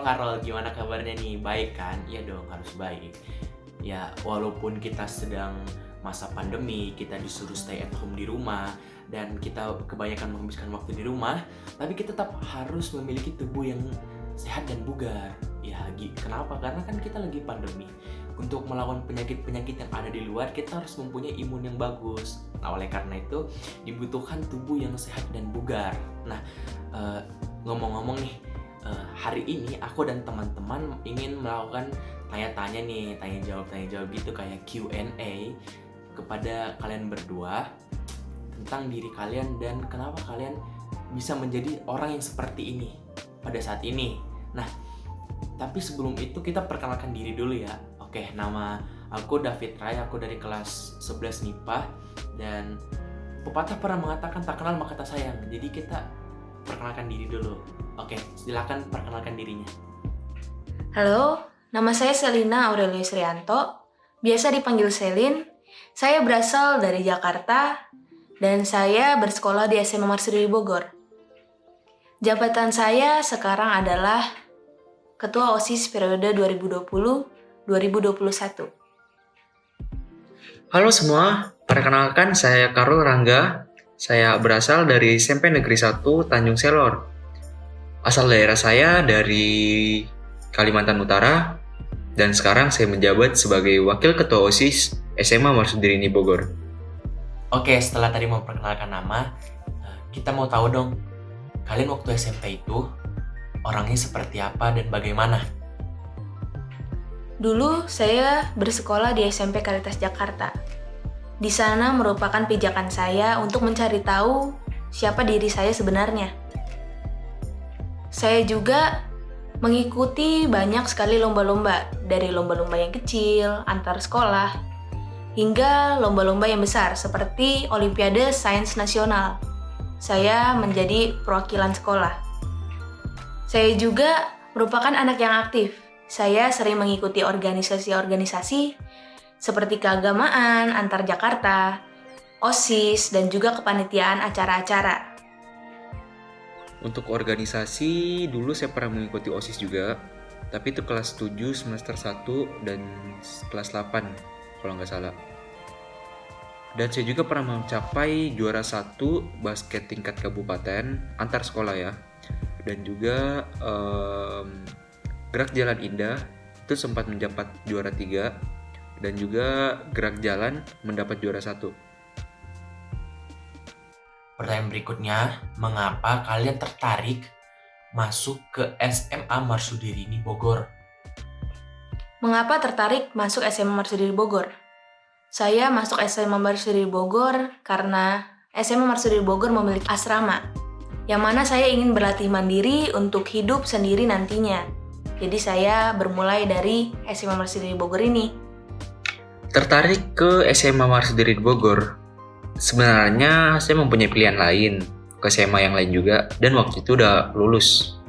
Karol, gimana kabarnya nih? Baik kan? Iya dong, harus baik. Ya, walaupun kita sedang masa pandemi, kita disuruh stay at home di rumah, dan kita kebanyakan menghabiskan waktu di rumah, tapi kita tetap harus memiliki tubuh yang sehat dan bugar. Ya, kenapa? Karena kan kita lagi pandemi. Untuk melawan penyakit-penyakit yang ada di luar, kita harus mempunyai imun yang bagus. Nah, oleh karena itu, dibutuhkan tubuh yang sehat dan bugar. Nah, ngomong-ngomong nih, hari ini aku dan teman-teman ingin melakukan tanya-tanya nih, tanya jawab gitu kayak Q&A kepada kalian berdua tentang diri kalian dan kenapa kalian bisa menjadi orang yang seperti ini pada saat ini. Nah, tapi sebelum itu kita perkenalkan diri dulu ya. Oke, nama aku David Ray, aku dari kelas 11 MIPA, dan pepatah pernah mengatakan tak kenal maka tak sayang. Jadi kita perkenalkan diri dulu. Oke, silakan perkenalkan dirinya. Halo, nama saya Selina Aurelio Srianto, biasa dipanggil Selin. Saya berasal dari Jakarta dan saya bersekolah di SMA Marsudi Bogor. Jabatan saya sekarang adalah Ketua OSIS periode 2020-2021. Halo semua, perkenalkan saya Karul Rangga. Saya berasal dari SMP Negeri 1 Tanjung Selor. Asal daerah saya dari Kalimantan Utara, dan sekarang saya menjabat sebagai Wakil Ketua OSIS SMA Marsudirini Bogor. Oke, setelah tadi memperkenalkan nama, kita mau tahu dong, kalian waktu SMP itu orangnya seperti apa dan bagaimana? Dulu saya bersekolah di SMP Karitas Jakarta. Di sana merupakan pijakan saya untuk mencari tahu siapa diri saya sebenarnya. Saya juga mengikuti banyak sekali lomba-lomba, dari lomba-lomba yang kecil, antar sekolah, hingga lomba-lomba yang besar seperti Olimpiade Sains Nasional. Saya menjadi perwakilan sekolah. Saya juga merupakan anak yang aktif. Saya sering mengikuti organisasi-organisasi seperti keagamaan, antar Jakarta, OSIS, dan juga kepanitiaan acara-acara. Untuk organisasi, dulu saya pernah mengikuti OSIS juga, tapi itu kelas 7 semester 1 dan kelas 8 kalau nggak salah. Dan saya juga pernah mencapai juara 1 basket tingkat kabupaten antar sekolah ya. Dan juga gerak jalan indah itu sempat mendapat juara 3, dan juga gerak jalan mendapat juara 1. Pertanyaan berikutnya, mengapa kalian tertarik masuk ke SMA Marsudirini Bogor? Mengapa tertarik masuk SMA Marsudi Bogor? Saya masuk SMA Marsudi Bogor karena SMA Marsudi Bogor memiliki asrama, yang mana saya ingin berlatih mandiri untuk hidup sendiri nantinya. Jadi saya bermulai dari SMA Marsudi Bogor ini. Tertarik ke SMA Marsudirini Bogor? Sebenarnya saya mempunyai pilihan lain ke SMA yang lain juga, dan waktu itu udah lulus.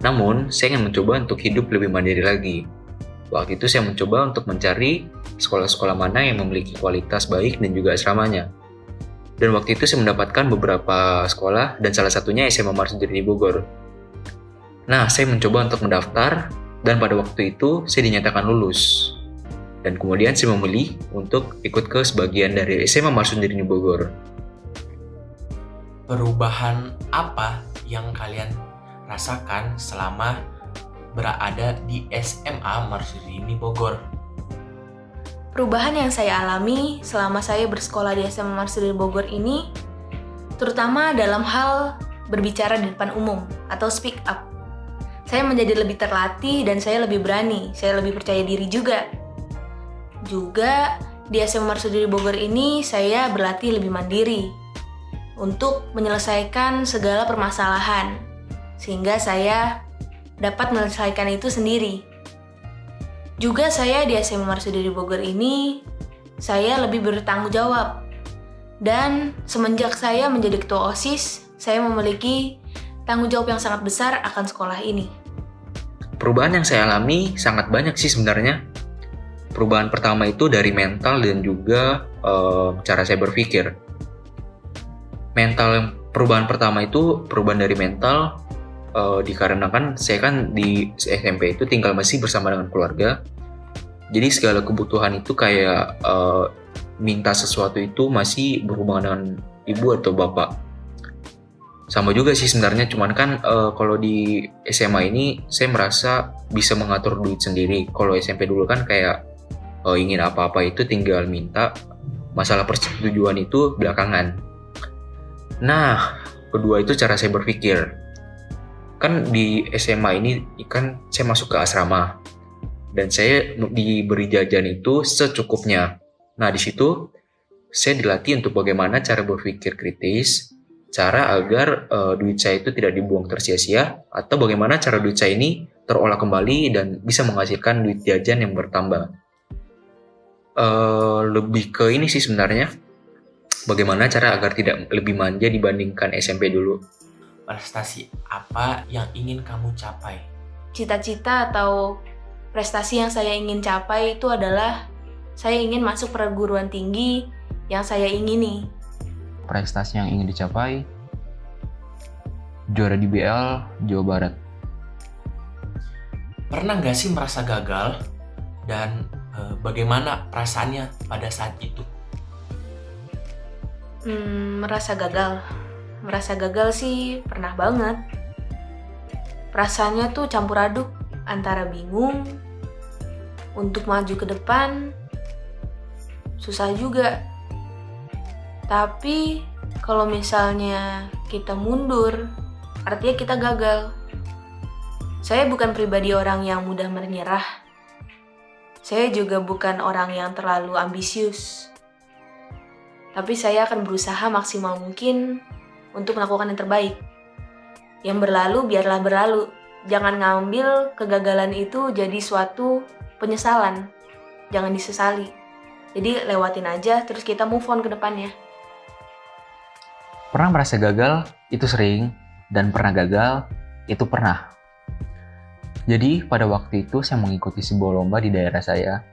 Namun, saya ingin mencoba untuk hidup lebih mandiri lagi. Waktu itu saya mencoba untuk mencari sekolah-sekolah mana yang memiliki kualitas baik dan juga asramanya. Dan waktu itu saya mendapatkan beberapa sekolah, dan salah satunya SMA Marsudirini Bogor. Nah, saya mencoba untuk mendaftar, dan pada waktu itu saya dinyatakan lulus. Dan kemudian saya memilih untuk ikut ke sebagian dari SMA Marsudirini Bogor. Perubahan apa yang kalian rasakan selama berada di SMA Marsudirini Bogor? Perubahan yang saya alami selama saya bersekolah di SMA Marsudi Bogor ini, terutama dalam hal berbicara di depan umum atau speak up. Saya menjadi lebih terlatih dan saya lebih berani, saya lebih percaya diri juga. Juga di SMA Marsudi Bogor ini saya berlatih lebih mandiri untuk menyelesaikan segala permasalahan, sehingga saya dapat menyelesaikan itu sendiri. Juga saya di SMA Marsudi Bogor ini, saya lebih bertanggung jawab. Dan semenjak saya menjadi ketua OSIS, saya memiliki tanggung jawab yang sangat besar akan sekolah ini. Perubahan yang saya alami sangat banyak sih sebenarnya. Perubahan pertama itu dari mental dan juga cara saya berpikir. Perubahan pertama itu perubahan dari mental. dikarenakan saya kan di SMP itu tinggal masih bersama dengan keluarga. Jadi segala kebutuhan itu kayak minta sesuatu itu masih berhubungan dengan ibu atau bapak. Sama juga sih sebenarnya, cuman kan kalau di SMA ini saya merasa bisa mengatur duit sendiri. Kalau SMP dulu kan kayak ingin apa-apa itu tinggal minta, masalah persetujuan itu belakangan. Nah, kedua itu cara saya berpikir. Kan di SMA ini kan saya masuk ke asrama dan saya diberi jajan itu secukupnya. Nah, di situ saya dilatih untuk bagaimana cara berpikir kritis, cara agar duit saya itu tidak dibuang tersia-sia, atau bagaimana cara duit saya ini terolah kembali dan bisa menghasilkan duit jajan yang bertambah. Lebih ke ini sih sebenarnya, bagaimana cara agar tidak lebih manja dibandingkan SMP dulu. Prestasi apa yang ingin kamu capai? Cita-cita atau prestasi yang saya ingin capai itu adalah saya ingin masuk perguruan tinggi yang saya ingini. Prestasi yang ingin dicapai, juara DBL Jawa Barat. Pernah nggak sih merasa gagal? Dan bagaimana perasaannya pada saat itu? Merasa gagal sih pernah banget. Perasaannya tuh campur aduk antara bingung, untuk maju ke depan, susah juga. Tapi kalau misalnya kita mundur, artinya kita gagal. Saya bukan pribadi orang yang mudah menyerah. Saya juga bukan orang yang terlalu ambisius. Tapi saya akan berusaha maksimal mungkin untuk melakukan yang terbaik. Yang berlalu biarlah berlalu. Jangan ngambil kegagalan itu jadi suatu penyesalan. Jangan disesali. Jadi lewatin aja terus kita move on ke depannya. Pernah merasa gagal, itu sering. Dan pernah gagal, itu pernah. Jadi pada waktu itu saya mengikuti sebuah lomba di daerah saya.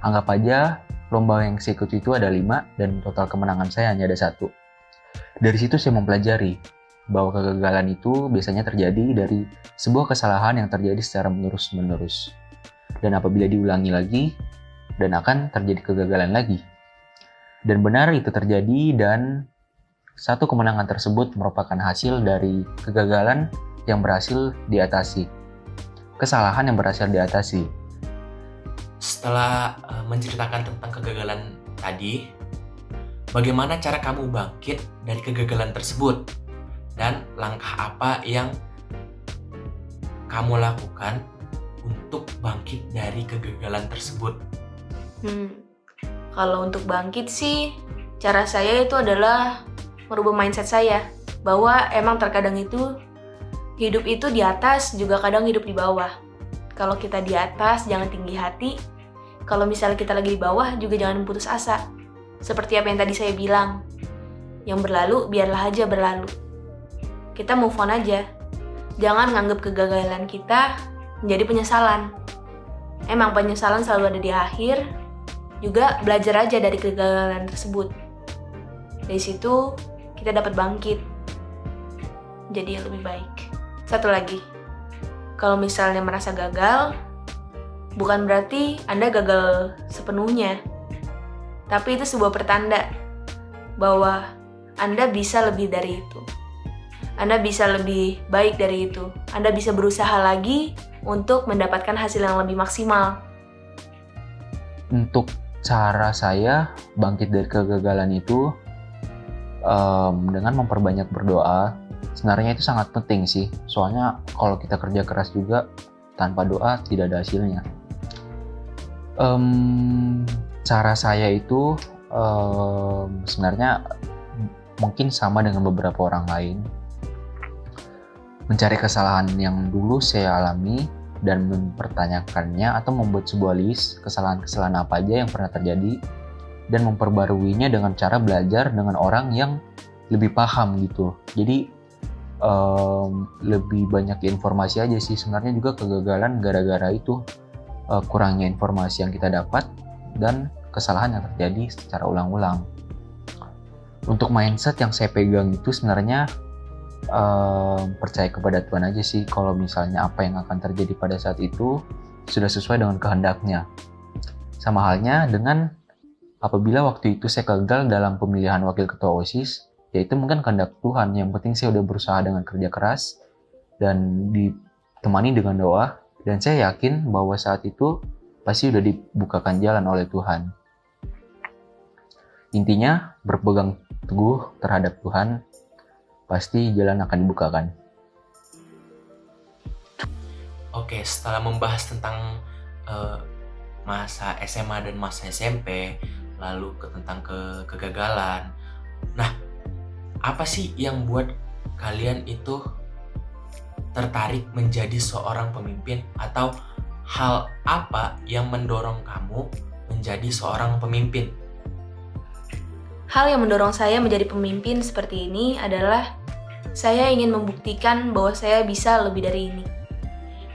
Anggap aja lomba yang saya ikuti itu ada 5 dan total kemenangan saya hanya ada 1. Dari situ saya mempelajari bahwa kegagalan itu biasanya terjadi dari sebuah kesalahan yang terjadi secara menerus-menerus. Dan apabila diulangi lagi, dan akan terjadi kegagalan lagi. Dan benar itu terjadi dan satu kemenangan tersebut merupakan hasil dari kegagalan yang berhasil diatasi. Kesalahan yang berhasil diatasi. Setelah menceritakan tentang kegagalan tadi, bagaimana cara kamu bangkit dari kegagalan tersebut? Dan langkah apa yang kamu lakukan untuk bangkit dari kegagalan tersebut? Kalau untuk bangkit sih, cara saya itu adalah merubah mindset saya. Bahwa emang terkadang itu, hidup itu di atas juga kadang hidup di bawah. Kalau kita di atas, jangan tinggi hati. Kalau misalnya kita lagi di bawah, juga jangan putus asa. Seperti apa yang tadi saya bilang. Yang berlalu, biarlah aja berlalu. Kita move on aja. Jangan nganggap kegagalan kita menjadi penyesalan. Emang penyesalan selalu ada di akhir. Juga belajar aja dari kegagalan tersebut. Dari situ, kita dapat bangkit. Jadi yang lebih baik. Satu lagi. Kalau misalnya merasa gagal, bukan berarti Anda gagal sepenuhnya. Tapi itu sebuah pertanda bahwa Anda bisa lebih dari itu. Anda bisa lebih baik dari itu. Anda bisa berusaha lagi untuk mendapatkan hasil yang lebih maksimal. Untuk cara saya bangkit dari kegagalan itu dengan memperbanyak berdoa. Sebenarnya itu sangat penting sih. Soalnya kalau kita kerja keras juga tanpa doa tidak ada hasilnya. Cara saya itu sebenarnya mungkin sama dengan beberapa orang lain. Mencari kesalahan yang dulu saya alami dan mempertanyakannya atau membuat sebuah list kesalahan-kesalahan apa aja yang pernah terjadi dan memperbaruinya dengan cara belajar dengan orang yang lebih paham gitu. Jadi lebih banyak informasi aja sih. Sebenarnya juga kegagalan gara-gara itu kurangnya informasi yang kita dapat dan kesalahan yang terjadi secara ulang-ulang. Untuk mindset yang saya pegang itu sebenarnya percaya kepada Tuhan aja sih kalau misalnya apa yang akan terjadi pada saat itu sudah sesuai dengan kehendaknya. Sama halnya dengan apabila waktu itu saya gagal dalam pemilihan wakil ketua OSIS, yaitu mungkin kehendak Tuhan. Yang penting saya udah berusaha dengan kerja keras dan ditemani dengan doa, dan saya yakin bahwa saat itu pasti udah dibukakan jalan oleh Tuhan. Intinya berpegang teguh terhadap Tuhan, pasti jalan akan dibukakan. Oke, setelah membahas tentang masa SMA dan masa SMP, lalu tentang kegagalan. Nah, apa sih yang buat kalian itu tertarik menjadi seorang pemimpin, atau hal apa yang mendorong kamu menjadi seorang pemimpin? Hal yang mendorong saya menjadi pemimpin seperti ini adalah saya ingin membuktikan bahwa saya bisa lebih dari ini.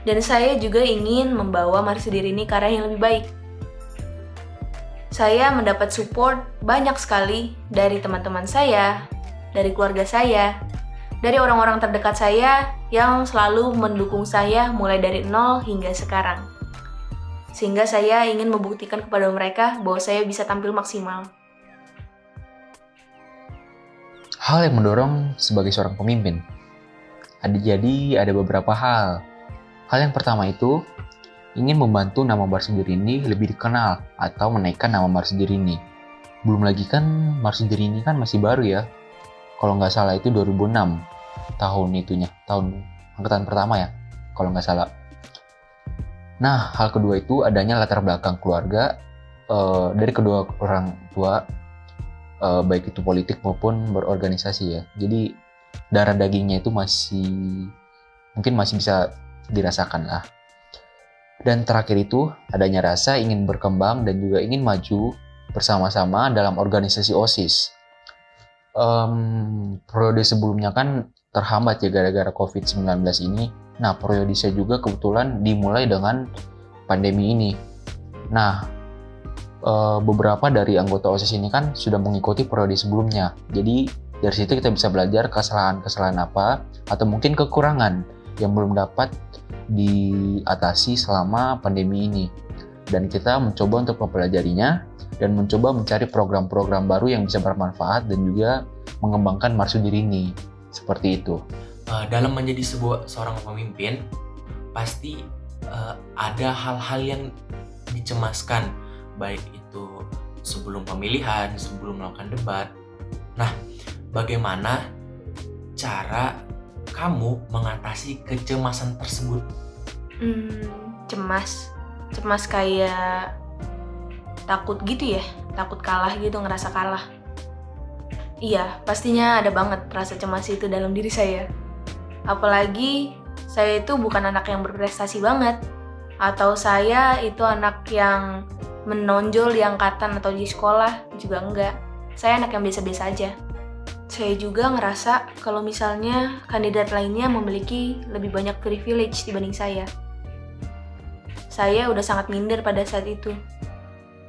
Dan saya juga ingin membawa Marsudiri ini ke arah yang lebih baik. Saya mendapat support banyak sekali dari teman-teman saya, dari keluarga saya, dari orang-orang terdekat saya yang selalu mendukung saya mulai dari nol hingga sekarang. Sehingga saya ingin membuktikan kepada mereka bahwa saya bisa tampil maksimal. Hal yang mendorong sebagai seorang pemimpin. Ada beberapa hal. Hal yang pertama itu ingin membantu nama Marsudirini lebih dikenal atau menaikkan nama Marsudirini. Belum lagi kan Marsudirini kan masih baru ya. Kalau nggak salah itu 2006 tahun angkatan pertama ya, kalau nggak salah. Nah, hal kedua itu adanya latar belakang keluarga dari kedua orang tua, baik itu politik maupun berorganisasi ya. Jadi darah dagingnya itu mungkin masih bisa dirasakan lah. Dan terakhir itu adanya rasa ingin berkembang dan juga ingin maju bersama-sama dalam organisasi OSIS. Periode sebelumnya kan terhambat ya gara-gara COVID-19 ini. Nah, periode saya juga kebetulan dimulai dengan pandemi ini. Nah, beberapa dari anggota OSIS ini kan sudah mengikuti periode sebelumnya. Jadi dari situ kita bisa belajar kesalahan-kesalahan apa atau mungkin kekurangan yang belum dapat diatasi selama pandemi ini. Dan kita mencoba untuk mempelajarinya dan mencoba mencari program-program baru yang bisa bermanfaat dan juga mengembangkan Marsudirini. Seperti itu. Dalam menjadi seorang pemimpin, pasti ada hal-hal yang dicemaskan, baik itu sebelum pemilihan, sebelum melakukan debat. Nah, bagaimana cara kamu mengatasi kecemasan tersebut? Cemas kayak takut gitu ya, takut kalah gitu, ngerasa kalah. Iya, pastinya ada banget rasa cemas itu dalam diri saya. Apalagi saya itu bukan anak yang berprestasi banget, atau saya itu anak yang menonjol di angkatan atau di sekolah, juga enggak. Saya anak yang biasa-biasa aja. Saya juga ngerasa kalau misalnya kandidat lainnya memiliki lebih banyak privilege dibanding saya. Saya udah sangat minder pada saat itu.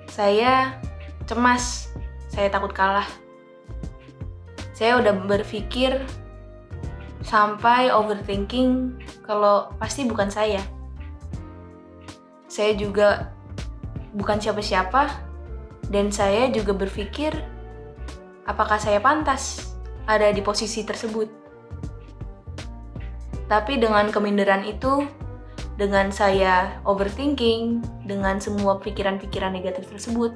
Saya cemas, saya takut kalah. Saya udah berpikir sampai overthinking kalau pasti bukan saya. Saya juga bukan siapa-siapa, dan saya juga berpikir apakah saya pantas ada di posisi tersebut. Tapi dengan keminderan itu, dengan saya overthinking, dengan semua pikiran-pikiran negatif tersebut,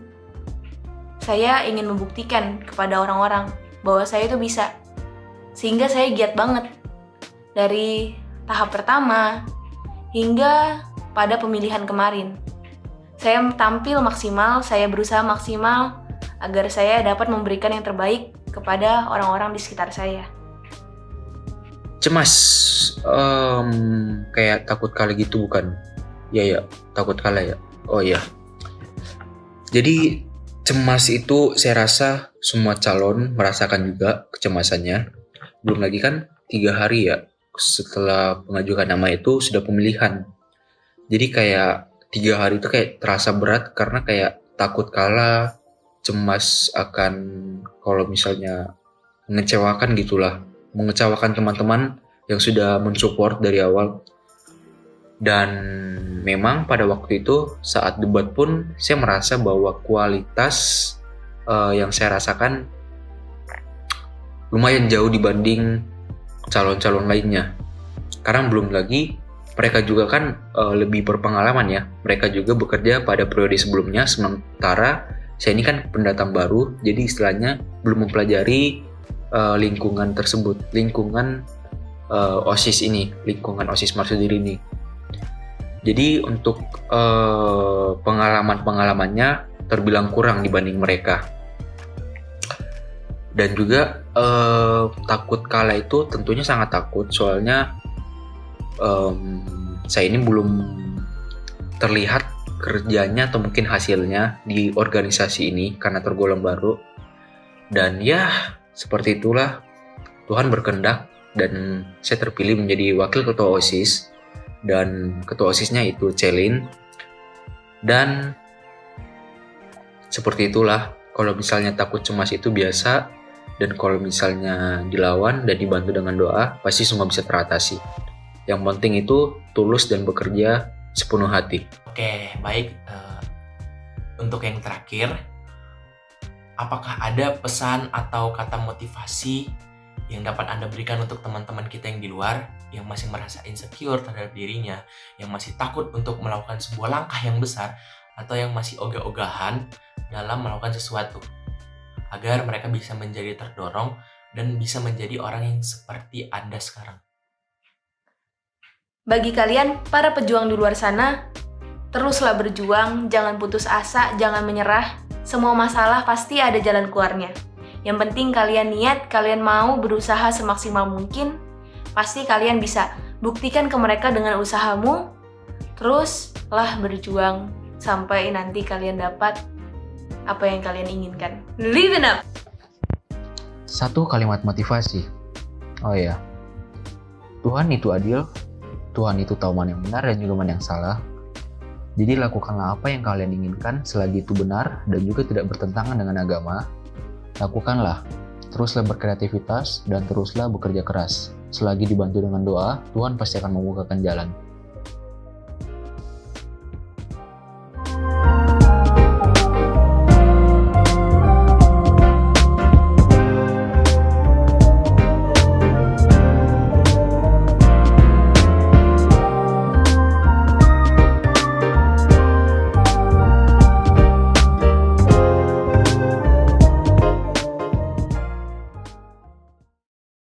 saya ingin membuktikan kepada orang-orang bahwa saya itu bisa. Sehingga saya giat banget. Dari tahap pertama hingga pada pemilihan kemarin. Saya tampil maksimal, saya berusaha maksimal agar saya dapat memberikan yang terbaik kepada orang-orang di sekitar saya. Cemas, kayak takut kalah gitu bukan? Ya, takut kalah ya. Oh iya. Jadi cemas itu saya rasa semua calon merasakan juga kecemasannya. Belum lagi kan 3 hari ya setelah pengajuan nama itu sudah pemilihan. Jadi kayak 3 hari itu kayak terasa berat karena kayak takut kalah, cemas akan kalau misalnya mengecewakan gitulah. mengecewakan teman-teman yang sudah mensupport dari awal. Dan memang pada waktu itu saat debat pun saya merasa bahwa kualitas yang saya rasakan lumayan jauh dibanding calon-calon lainnya. Karena belum lagi mereka juga kan lebih berpengalaman ya. Mereka juga bekerja pada periode sebelumnya, sementara saya ini kan pendatang baru, jadi istilahnya belum mempelajari lingkungan tersebut, lingkungan OSIS ini, lingkungan OSIS Marsudiri ini. Jadi untuk pengalaman-pengalamannya terbilang kurang dibanding mereka. Dan juga takut kalah itu tentunya sangat takut, soalnya saya ini belum terlihat kerjanya atau mungkin hasilnya di organisasi ini karena tergolong baru. Dan ya seperti itulah, Tuhan berkehendak dan saya terpilih menjadi wakil ketua OSIS, dan ketua OSISnya itu Celin. Dan seperti itulah, kalau misalnya takut cemas itu biasa, dan kalau misalnya dilawan dan dibantu dengan doa, pasti semua bisa teratasi. Yang penting itu tulus dan bekerja sepenuh hati. Oke, baik. Untuk yang terakhir, apakah ada pesan atau kata motivasi yang dapat Anda berikan untuk teman-teman kita yang di luar, yang masih merasa insecure terhadap dirinya, yang masih takut untuk melakukan sebuah langkah yang besar, atau yang masih ogah-ogahan dalam melakukan sesuatu, agar mereka bisa menjadi terdorong dan bisa menjadi orang yang seperti Anda sekarang? Bagi kalian, para pejuang di luar sana, teruslah berjuang, jangan putus asa, jangan menyerah. Semua masalah pasti ada jalan keluarnya. Yang penting kalian niat, kalian mau berusaha semaksimal mungkin, pasti kalian bisa. Buktikan ke mereka dengan usahamu, teruslah berjuang sampai nanti kalian dapat apa yang kalian inginkan. Live it up! Satu kalimat motivasi. Oh ya, Tuhan itu adil, Tuhan itu tahu mana yang benar dan juga mana yang salah. Jadi lakukanlah apa yang kalian inginkan selagi itu benar dan juga tidak bertentangan dengan agama. Lakukanlah, teruslah berkreativitas dan teruslah bekerja keras. Selagi dibantu dengan doa, Tuhan pasti akan membukakan jalan.